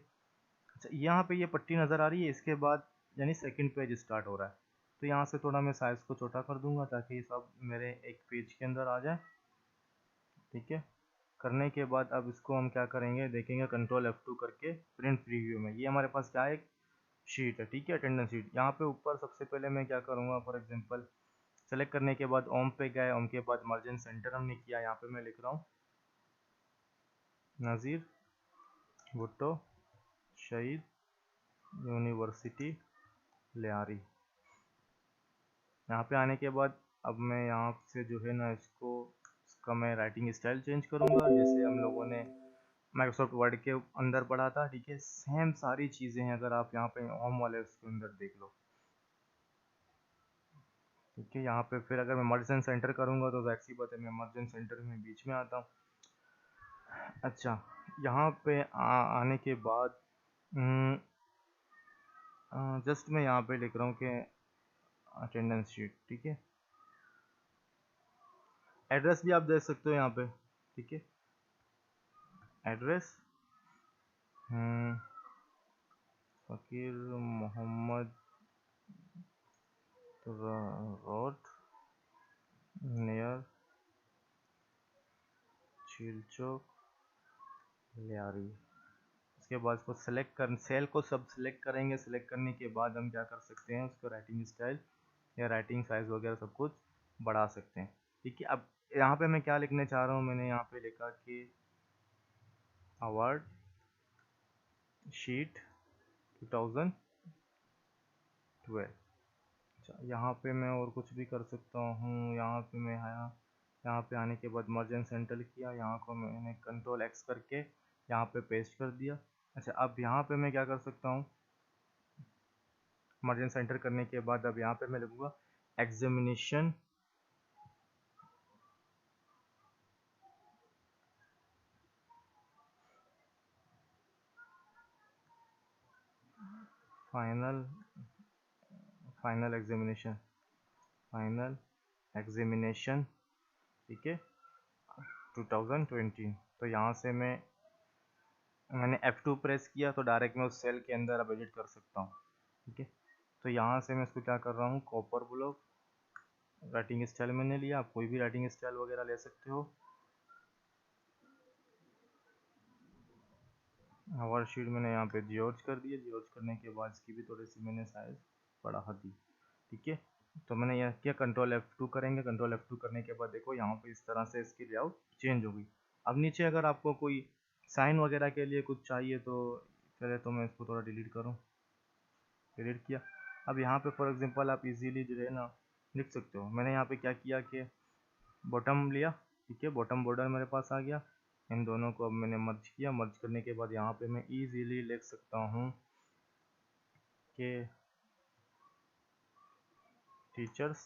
अच्छा, यहाँ पे ये पट्टी नज़र आ रही है, इसके बाद यानी सेकंड पेज स्टार्ट हो रहा है, तो यहाँ से थोड़ा मैं साइज़ को छोटा कर दूंगा ताकि ये सब मेरे एक पेज के अंदर आ जाए, ठीक है। करने के बाद अब इसको हम क्या करेंगे, देखेंगे कंट्रोल F2 करके प्रिंट प्रीव्यू में। ये हमारे पास क्या है, एक शीट है, ठीक है, अटेंडेंस शीट। यहाँ पे ऊपर सबसे पहले मैं क्या करूँगा, फॉर एग्जांपल सेलेक्ट करने के बाद ओम पे गए, ओम के बाद मार्जिन सेंटर हमने किया, यहाँ पे मैं लिख रहा हूँ नज़ीर भुट्टो शहीद यूनिवर्सिटी लियारी। यहाँ पे आने के बाद अब मैं यहाँ से जो है ना इसका मैं राइटिंग स्टाइल चेंज करूँगा, जैसे हम लोगों ने माइक्रोसॉफ्ट वर्ड के अंदर पढ़ा था, ठीक है। सेम सारी चीज़ें हैं, अगर आप यहाँ पे होम वाले उसके अंदर देख लो, ठीक है। यहाँ पे फिर अगर मैं मर्जन सेंटर करूँगा तो जाहिर सी बात है मैं मर्जन सेंटर में बीच में आता हूँ। अच्छा, यहाँ पे आने के बाद जस्ट मैं यहाँ पे लिख रहा हूँ कि अटेंडेंस शीट, ठीक है। एड्रेस भी आप देख सकते हो यहाँ पे, ठीक है। एड्रेस फ़कीर मोहम्मद रोड नियर झील चौक लियारी। उसके बाद उसको सेलेक्ट कर, सेल को सब सेलेक्ट करेंगे। सेलेक्ट करने के बाद हम क्या कर सकते हैं, उसको राइटिंग स्टाइल या राइटिंग साइज वगैरह सब कुछ बढ़ा सकते हैं, ठीक है। अब यहाँ पे मैं क्या लिखने चाह रहा हूँ, मैंने यहाँ पे लिखा कि अवार्ड शीट 2012। अच्छा, यहाँ पे मैं और कुछ भी कर सकता हूँ। यहाँ पे मैं आया, यहाँ पे आने के बाद मर्जन सेंटर किया, यहाँ को मैंने कंट्रोल X करके यहाँ पे पेस्ट कर दिया। अच्छा, अब यहाँ पे मैं क्या कर सकता हूँ, मर्जन सेंटर करने के बाद अब यहाँ पे मैं लिखूँगा एग्जामिनेशन फाइनल एग्जामिनेशन, ठीक है, 2020। तो यहाँ से मैंने F2 प्रेस किया तो डायरेक्ट मैं उस सेल के अंदर अब एडिट कर सकता हूँ, ठीक है। तो यहाँ से मैं इसको क्या कर रहा हूँ, कॉपर ब्लॉक राइटिंग स्टाइल मैंने लिया, आप कोई भी राइटिंग स्टाइल वगैरह ले सकते हो। हवर शीट मैंने यहाँ पे जियोर्ज कर दिया, जियोर्ज करने के बाद इसकी भी थोड़ी सी मैंने साइज बढ़ा दी। ठीक है। तो मैंने यह किया, कंट्रोल F2 करेंगे। कंट्रोल F2 करने के बाद देखो यहाँ पे इस तरह से इसकी लेआउट चेंज होगी। अब नीचे अगर आपको कोई साइन वगैरह के लिए कुछ चाहिए तो पहले तो मैं इसको थोड़ा डिलीट करूँ, डिलीट किया। अब यहाँ पे फॉर एग्जांपल आप इजीली जो है ना लिख सकते हो। मैंने यहाँ पे क्या किया कि बॉटम लिया, ठीक है, बॉटम बॉर्डर मेरे पास आ गया। इन दोनों को अब मैंने मर्ज किया। मर्ज करने के बाद यहाँ पे मैं इजीली लिख सकता हूँ कि टीचर्स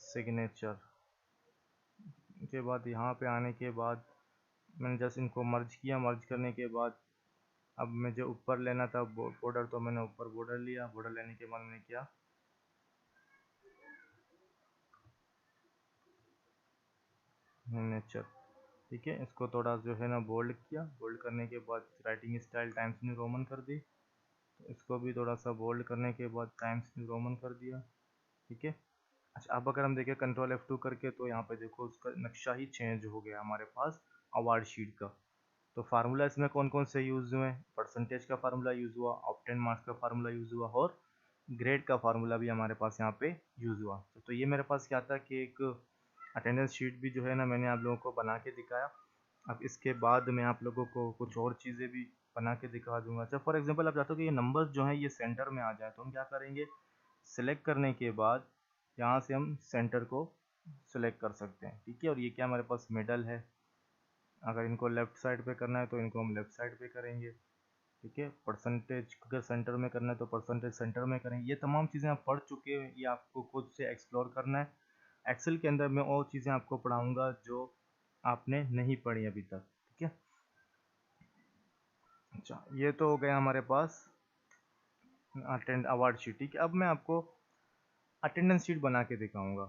सिग्नेचर के बाद यहाँ पे आने के बाद मैंने जस्ट इनको मर्ज किया। मर्ज करने के बाद अब मुझे ऊपर लेना था बॉर्डर, तो मैंने ऊपर बॉर्डर लिया। बॉर्डर लेने के बाद मैंने किया नेचर, ठीक है। इसको थोड़ा जो है ना बोल्ड किया। बोल्ड करने के बाद writing style times new Roman कर दी। तो इसको भी थोड़ा सा बोल्ड करने के बाद टाइम्स न्यू रोमन कर दिया, ठीक है। अच्छा, अब अगर हम देखें कंट्रोल F2 करके तो यहाँ पे देखो उसका नक्शा ही चेंज हो गया हमारे पास अवार्ड शीट का। तो फार्मूला इसमें कौन कौन से यूज़ हुए? परसेंटेज का फार्मूला यूज़ हुआ, ऑब्टेन मार्क्स का फार्मूला यूज़ हुआ और ग्रेड का फार्मूला भी हमारे पास यहाँ पे यूज़ हुआ। तो ये मेरे पास क्या था कि एक अटेंडेंस शीट भी जो है ना मैंने आप लोगों को बना के दिखाया। अब इसके बाद मैं आप लोगों को कुछ और चीज़ें भी बना के दिखा दूंगा। अच्छा, फॉर एग्जांपल आप चाहते हो कि ये नंबर्स जो हैं ये सेंटर में आ जाए, तो हम क्या करेंगे, सिलेक्ट करने के बाद यहाँ से हम सेंटर को सिलेक्ट कर सकते हैं, ठीक है। और ये क्या हमारे पास मिडल है। अगर इनको लेफ़्ट साइड पे करना है तो इनको हम लेफ़्ट साइड पे करेंगे, ठीक है। परसेंटेज अगर सेंटर में करना है तो परसेंटेज सेंटर में करेंगे। ये तमाम चीज़ें आप पढ़ चुके हैं, ये आपको खुद से एक्सप्लोर करना है। एक्सेल के अंदर मैं और चीज़ें आपको पढ़ाऊँगा जो आपने नहीं पढ़ी अभी तक, ठीक है। अच्छा, ये तो हो गया हमारे पास अटेंड अवार्ड शीट, ठीक है। अब मैं आपको अटेंडेंस शीट बना के दिखाऊंगा।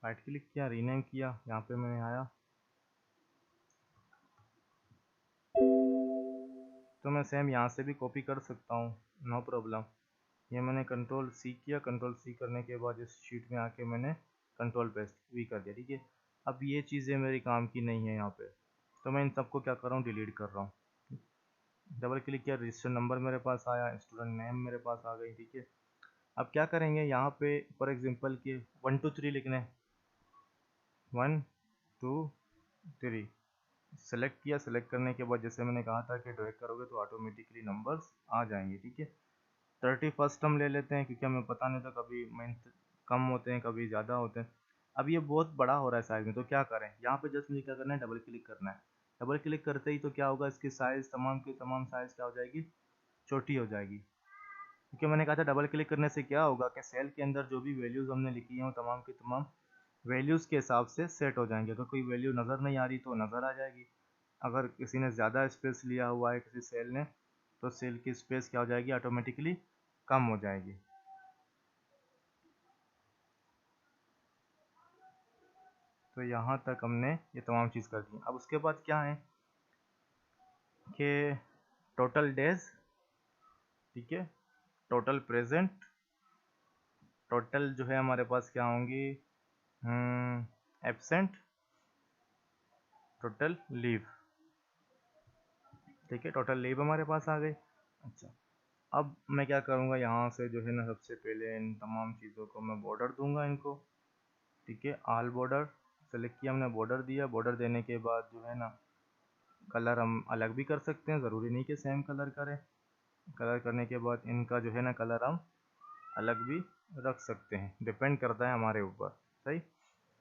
राइट क्लिक किया, रीनेम किया, यहाँ पे मैंने आया तो मैं सेम यहाँ से भी कॉपी कर सकता हूँ, नो प्रॉब्लम। ये मैंने कंट्रोल C किया। कंट्रोल C करने के बाद इस शीट में आके मैंने कंट्रोल पेस्ट भी कर दिया, ठीक है। अब ये चीज़ें मेरी काम की नहीं है यहाँ पे, तो मैं इन सबको क्या कर रहा हूँ, डिलीट कर रहा हूँ। डबल क्लिक किया, रजिस्टर नंबर मेरे पास आया, स्टूडेंट नेम मेरे पास आ गई, ठीक है। अब क्या करेंगे, यहाँ पे फॉर एग्जांपल के 1 2 3 लिखने, 1 2 3 सेलेक्ट किया। सेलेक्ट करने के बाद जैसे मैंने कहा था कि ड्रैग करोगे तो ऑटोमेटिकली नंबर्स आ जाएंगे, ठीक है। 31 हम ले लेते हैं क्योंकि हमें पता नहीं था, कभी मंथ कम होते हैं कभी ज़्यादा होते हैं। अब ये बहुत बड़ा हो रहा है साइज़ में, तो क्या करें, यहाँ पे जस्ट मुझे क्या करना है, डबल क्लिक करना है। डबल क्लिक करते ही तो क्या होगा, इसकी साइज़ तमाम की तमाम साइज़ क्या हो जाएगी, छोटी हो जाएगी। क्योंकि मैंने कहा था डबल क्लिक करने से क्या होगा कि सेल के अंदर जो भी वैल्यूज़ हमने लिखी हैं वो तमाम की तमाम वैल्यूज़ के हिसाब से सेट हो जाएंगे। अगर कोई वैल्यू नज़र नहीं आ रही तो नज़र आ जाएगी। अगर किसी ने ज़्यादा स्पेस लिया हुआ है किसी सेल ने, तो सेल की स्पेस क्या हो जाएगी, ऑटोमेटिकली कम हो जाएगी। तो यहाँ तक हमने ये तमाम चीज़ कर दी। अब उसके बाद क्या है कि टोटल डेज, ठीक है, टोटल प्रेजेंट, टोटल जो है हमारे पास क्या होंगी, एब्सेंट, टोटल लीव, ठीक है। टोटल लीव हमारे पास आ गई। अच्छा, अब मैं क्या करूँगा, यहाँ से जो है ना सबसे पहले इन तमाम चीज़ों को मैं बॉर्डर दूंगा इनको, ठीक है। ऑल बॉर्डर सेलेक्ट किया हमने, बॉर्डर दिया। बॉर्डर देने के बाद जो है ना कलर हम अलग भी कर सकते हैं, ज़रूरी नहीं कि सेम कलर करें। कलर करने के बाद इनका जो है ना कलर हम अलग भी रख सकते हैं, डिपेंड करता है हमारे ऊपर, सही।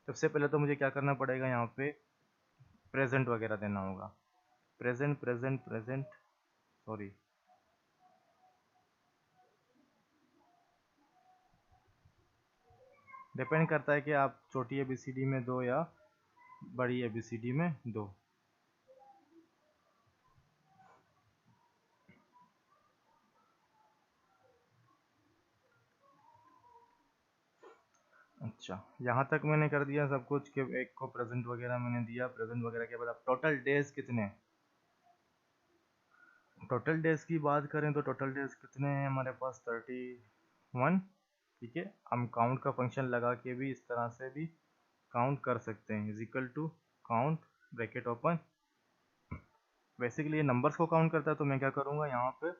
सबसे पहले तो मुझे क्या करना पड़ेगा, यहाँ पे प्रेजेंट वगैरह देना होगा। Present present present, sorry, depend करता है कि आप छोटी ABCD में दो या बड़ी ABCD में दो। अच्छा, यहाँ तक मैंने कर दिया सब कुछ कि एक को प्रेजेंट वगैरह मैंने दिया। प्रेजेंट वगैरह के बाद अब टोटल डेज कितने, टोटल डेज की बात करें तो टोटल डेज कितने हैं हमारे पास, 31, ठीक है। हम काउंट का फंक्शन लगा के भी इस तरह से भी काउंट कर सकते हैं, is equal to count bracket open. Basically ये नंबर्स को काउंट करता है, तो मैं क्या करूँगा यहाँ पे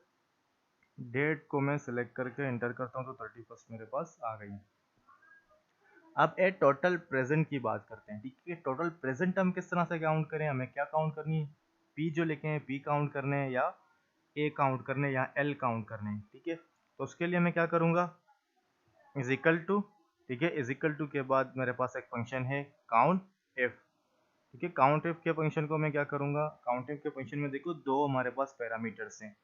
डेट को मैं सिलेक्ट करके एंटर करता हूँ तो 31 मेरे पास आ गई है। अब ए टोटल प्रेजेंट की बात करते हैं। ठीक है, टोटल प्रेजेंट हम किस तरह से काउंट करें, हमें क्या काउंट करनी है, पी जो लिखे हैं पी काउंट करने हैं या ए काउंट करने या एल काउंट करने हैं। ठीक है, तो उसके लिए मैं क्या करूँगा, इज इक्वल टू, ठीक है, इज इक्वल टू के बाद मेरे पास एक फंक्शन है काउंट इफ। ठीक है, काउंट इफ के फंक्शन को मैं क्या करूँगा, काउंट इफ के फंक्शन में देखो दो हमारे पास पैरामीटर्स हैं।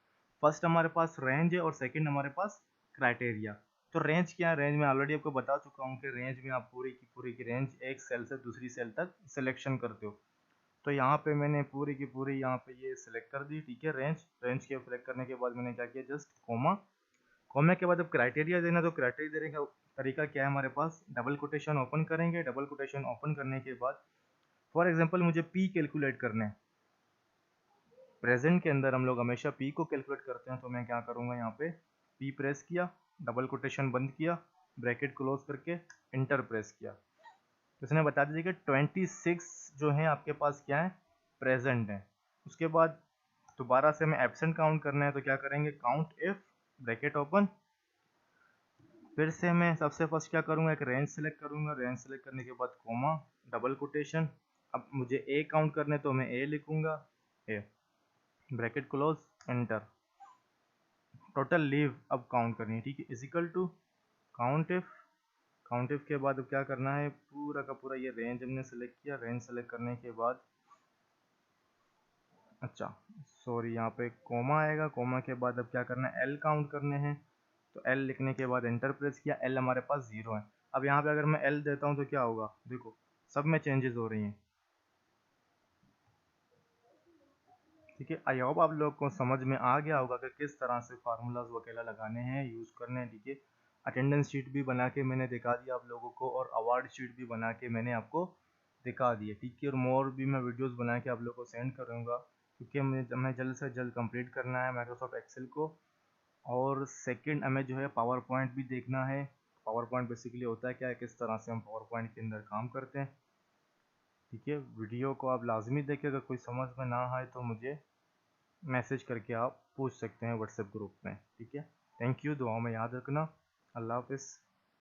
फर्स्ट हमारे पास रेंज है और सेकंड हमारे पास क्राइटेरिया। तो रेंज क्या है, रेंज में ऑलरेडी आपको बता चुका हूँ कि रेंज में आप पूरी की रेंज एक सेल से दूसरी सेल तक सिलेक्शन करते हो। तो यहाँ पे मैंने पूरी की पूरी यहाँ पे ये सिलेक्ट कर दी। ठीक है, रेंज रेंज के सिलेक्ट करने के बाद मैंने क्या किया, जस्ट कोमा, कोमा के बाद अब क्राइटेरिया देना, तो क्राइटेरिया देने का तरीका क्या है, हमारे पास डबल कोटेशन ओपन करेंगे। डबल कोटेशन ओपन करने के बाद फॉर एग्जांपल मुझे पी कैलकुलेट करना है। प्रेजेंट के अंदर हम लोग हमेशा पी को कैलकुलेट करते हैं, तो मैं क्या करूँगा, यहाँ पे पी प्रेस किया, डबल कोटेशन बंद किया, ब्रैकेट क्लोज करके इंटर प्रेस किया। तो इसने बता दीजिए कि 26 जो है आपके पास क्या है, प्रेजेंट है। उसके बाद दोबारा से हमें एब्सेंट काउंट करना है, तो क्या करेंगे, काउंट इफ, ब्रैकेट ओपन, फिर से मैं सबसे फर्स्ट क्या करूँगा, एक रेंज सेलेक्ट करूँगा। रेंज सेलेक्ट करने के बाद कोमा, डबल कोटेशन, अब मुझे ए काउंट करने तो मैं ए लिखूँगा, A, bracket close, enter. Total leave अब काउंट करनी है। ठीक है, equal to count if, count if के बाद अब क्या करना है, पूरा का पूरा ये रेंज हमने सेलेक्ट किया। रेंज सेलेक्ट करने के बाद अच्छा सॉरी यहाँ पे कोमा आएगा, कोमा के बाद अब क्या करना है, एल काउंट करने हैं। तो एल लिखने के बाद एंटर प्रेस किया, एल हमारे पास 0 है। अब यहाँ पे अगर मैं एल देता हूँ तो क्या होगा, देखो सब में चेंजेस हो रही हैं। ठीक है, आई होप आप लोग को समझ में आ गया होगा कि किस तरह से फार्मूलाज वगैरह लगाने हैं, यूज़ करने हैं। ठीक है, अटेंडेंस शीट भी बना के मैंने दिखा दिया आप लोगों को, और अवार्ड शीट भी बना के मैंने आपको दिखा दिए। ठीक है, और मोर भी मैं वीडियोस बना के आप लोगों को सेंड करूँगा, क्योंकि मैं जल्द से जल्द कंप्लीट करना है माइक्रोसॉफ्ट एक्सेल को। और सेकंड हमें जो है पावर पॉइंट भी देखना है। पावर पॉइंट बेसिकली होता है क्या है, किस तरह से हम पावर पॉइंट के अंदर काम करते हैं। ठीक है, वीडियो को आप लाजमी देखें, अगर कोई समझ में ना आए तो मुझे मैसेज करके आप पूछ सकते हैं व्हाट्सएप ग्रुप में। ठीक है, थैंक यू, दुआओं में याद रखना। अल्लाह हाफिज़।